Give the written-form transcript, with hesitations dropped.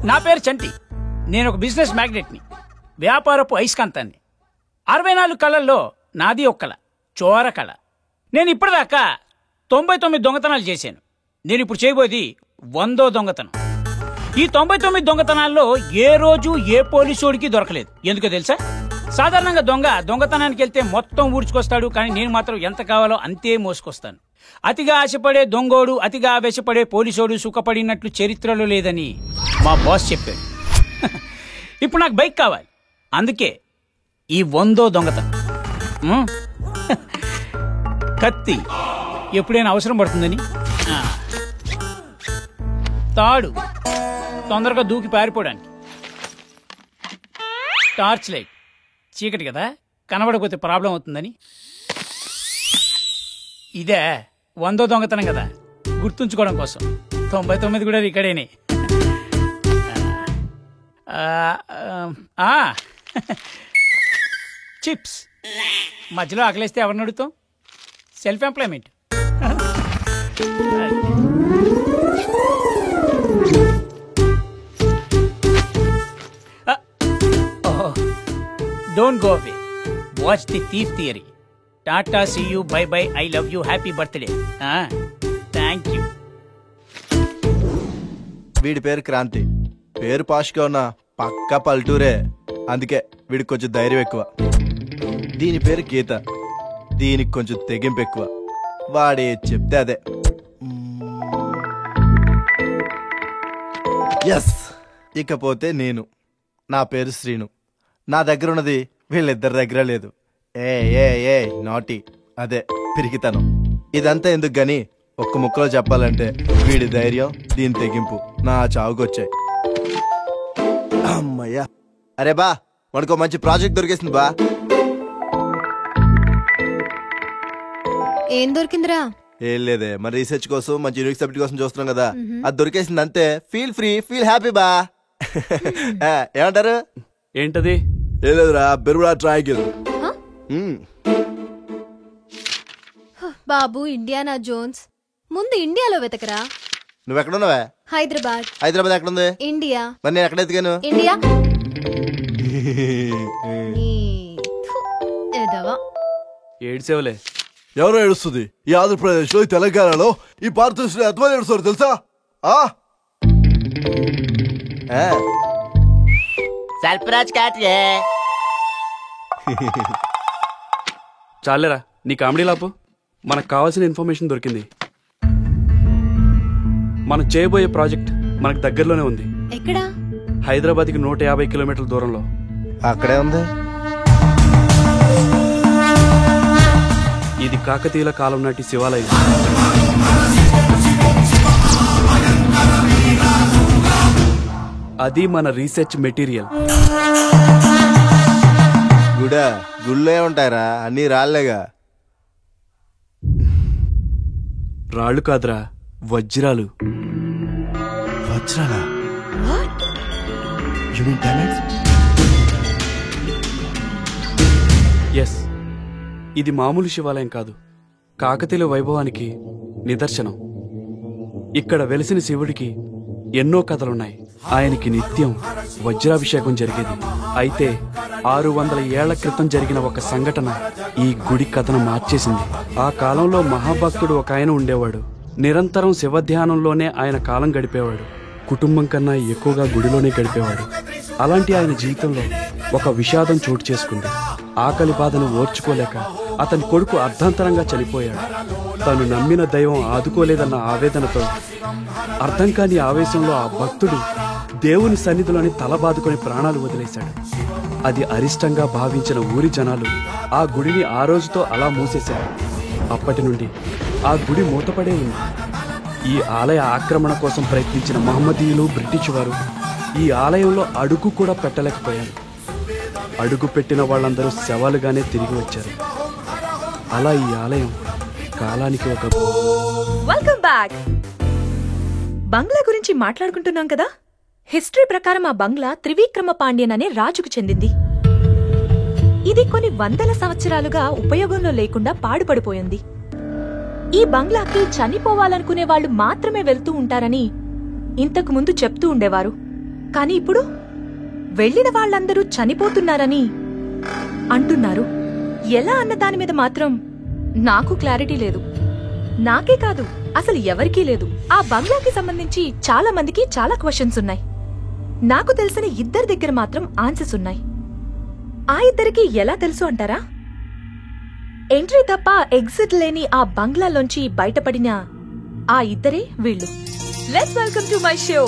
నా పేరు చంటి. నేను ఒక బిజినెస్ మ్యాగ్నెట్ని, వ్యాపారపు అయస్కాంతాన్ని. 64 కళల్లో నాది ఒక కళ, చోర కళ. నేను ఇప్పటిదాకా 99 దొంగతనాలు చేశాను. నేను ఇప్పుడు చేయబోయేది 100వ దొంగతనం. ఈ 99 దొంగతనాల్లో ఏ రోజు ఏ పోలీసోడికి దొరకలేదు. ఎందుకో తెలుసా? సాధారణంగా దొంగతనానికి వెళ్తే మొత్తం ఊడ్చుకొస్తాడు, కానీ నేను మాత్రం ఎంత కావాలో అంతే మోసుకొస్తాను. అతిగా ఆశపడే దొంగోడు, అతిగా ఆవేశపడే పోలీసోడు సుఖపడినట్లు చరిత్రలో లేదని మా బాస్ చెప్పాడు. ఇప్పుడు నాకు బైక్ కావాలి, అందుకే ఈ 100వ దొంగతనం. కత్తి ఎప్పుడైనా అవసరం పడుతుందని, తాడు తొందరగా దూకి పారిపోవడానికి, టార్చ్ లైట్ చీకటి కదా కనబడకపోతే ప్రాబ్లం అవుతుందని. ఇదే 100వ దొంగతనం కదా, గుర్తుంచుకోవడం కోసం. 99 కూడా ఇక్కడేనే. చిప్స్ మధ్యలో ఆకలేస్తే ఎవరిని అడుగుతాం? Self employment. Don't go away. Watch the Thief Theory. Tata, see you, bye bye, I love you, happy birthday. Thank you. వీడి పేరు క్రాంతి. పేరు పాష్గా ఉన్న పక్కా పల్టూరే, అందుకే వీడికి కొంచెం ధైర్యం ఎక్కువ. దీని పేరు గీత, దీనికి కొంచెం తెగింపు ఎక్కువ. వాడే చెప్తే అదే. ఎస్. ఇకపోతే నేను, నా పేరు శ్రీను. నా దగ్గర ఉన్నది వీళ్ళిద్దరి దగ్గర లేదు. ఏ ఏ ఏ నాటి, అదే పిరికితనం. ఇదంతా ఎందుకు గాని ఒక్క ముక్కలో చెప్పాలంటే వీడి ధైర్యం, దీని తెగింపు నా చావుకొచ్చాయి. అమ్మయ్యా. అరే బా, మనకు మంచి ప్రాజెక్ట్ దొరికేసింది బా. ఏం దొరికిందిరా? ఏం లేదే, మన రీసెర్చ్ కోసం మంచి యూనిక్ సబ్జెక్ట్ కోసం చూస్తున్నాం కదా, అది దొరికేసింది అంతే. ఫీల్ ఫ్రీ, ఫీల్ హ్యాపీ బా. ఏమంటారు? ఏంటది? ఏం లేదురా, బెరుడా ట్రయాంగిల్. బాబు ఇండియానా జోన్స్, ముందు ఇండియాలో వెతకరా. నువ్వెక్కడున్నావా? హైదరాబాద్. హైదరాబాద్ ఎక్కడుంది? ఇండియా. మరి నేను ఎక్కడ ఎత్తుకాను? ఇండియా. ఏడ్సేవలే. ఎవరో ఏడుస్తుంది? ఈ ఆంధ్రప్రదేశ్ లో, ఈ తెలంగాణలో, ఈ భారతదేశంలో ఎంతమంది ఏడుస్తారు తెలుసా? చాలేరా నీ కామెడీ లాపు. మనకు కావాల్సిన ఇన్ఫర్మేషన్ దొరికింది. మనం చేయబోయే ప్రాజెక్ట్ మనకు దగ్గరలోనే ఉంది. ఎక్కడా? హైదరాబాద్కి 150 కిలోమీటర్ల దూరంలో. అక్కడే ఉంది. ఇది కాకతీయుల కాలం నాటి శివాలయం. అది మన రీసెర్చ్ మెటీరియల్. గుళ్ళే ఉంటారా? అన్ని రాళ్లేగా. రాళ్ళు కాదురా, వజ్రాలు. వజ్రాలా? ఎస్, ఇది మామూలు శివాలయం కాదు, కాకతీయుల వైభవానికి నిదర్శనం. ఇక్కడ వెలిసిన శివుడికి ఎన్నో కథలున్నాయి. ఆయనకి నిత్యం వజ్రాభిషేకం జరిగేది. అయితే 600 ఏళ్ల క్రితం జరిగిన ఒక సంఘటన ఈ గుడి కథను మార్చేసింది. ఆ కాలంలో మహాభక్తుడు ఒక ఆయన ఉండేవాడు. నిరంతరం శివధ్యానంలోనే ఆయన కాలం గడిపేవాడు. కుటుంబం కన్నా ఎక్కువగా గుడిలోనే గడిపేవాడు. అలాంటి ఆయన జీవితంలో ఒక విషాదం చోటు చేసుకుంది. ఆకలి బాధను ఓర్చుకోలేక అతని కొడుకు అర్ధాంతరంగా చనిపోయాడు. తను నమ్మిన దైవం ఆదుకోలేదన్న ఆవేదనతో, అర్థం కాని ఆవేశంలో ఆ భక్తుడు దేవుని సన్నిధిలోని తల బాదుకొని ప్రాణాలు వదిలేశాడు. అది అరిష్టంగా భావించిన ఊరి జనాలు ఆ గుడిని ఆ రోజుతో అలా మూసేశారు. అప్పటి నుండి ఆ గుడి మూతపడే ఉంది. ఈ ఆలయ ఆక్రమణ కోసం ప్రయత్నించిన మహమ్మదీయులు, బ్రిటిష్ వారు ఈ ఆలయంలో అడుగు కూడా పెట్టలేకపోయారు. అడుగు పెట్టిన వాళ్ళందరూ శవాలుగానే తిరిగి వచ్చారు. అలా ఈ ఆలయం కాలానికి ఒక... వెల్కమ్ బ్యాక్. బంగ్లా గురించి మాట్లాడుకుంటున్నాం కదా. హిస్టరీ ప్రకారం ఆ బంగ్లా త్రివిక్రమ పాండ్యన్ అనే రాజుకు చెందింది. ఇది కొన్ని వందల సంవత్సరాలుగా ఉపయోగంలో లేకుండా పాడుపడిపోయింది. ఈ బంగ్లాకి చనిపోవాలనుకునే వాళ్ళు మాత్రమే వెళ్తూ ఉంటారని ఇంతకు ముందు చెప్తూ ఉండేవారు. కానీ ఇప్పుడు వెళ్ళిన వాళ్ళందరూ చనిపోతున్నారని అంటున్నారు. ఎలా అన్న దాని మీద మాత్రం నాకు క్లారిటీ లేదు. నాకే కాదు, అసలు ఎవరికీ లేదు. ఆ బంగ్లాకి సంబంధించి చాలా మందికి చాలా క్వశ్చన్స్ ఉన్నాయి. నాకు తెలిసిన ఇద్దరి దగ్గర మాత్రం ఆన్సర్స్ ఉన్నాయి. ఆ ఇద్దరికి ఎలా తెలుసు అంటారా? ఎంట్రీ తప్ప ఎగ్జిట్ లేని ఆ బంగ్లాలోంచి బయటపడిన ఆ ఇద్దరే వీళ్ళు. Let's welcome to my show.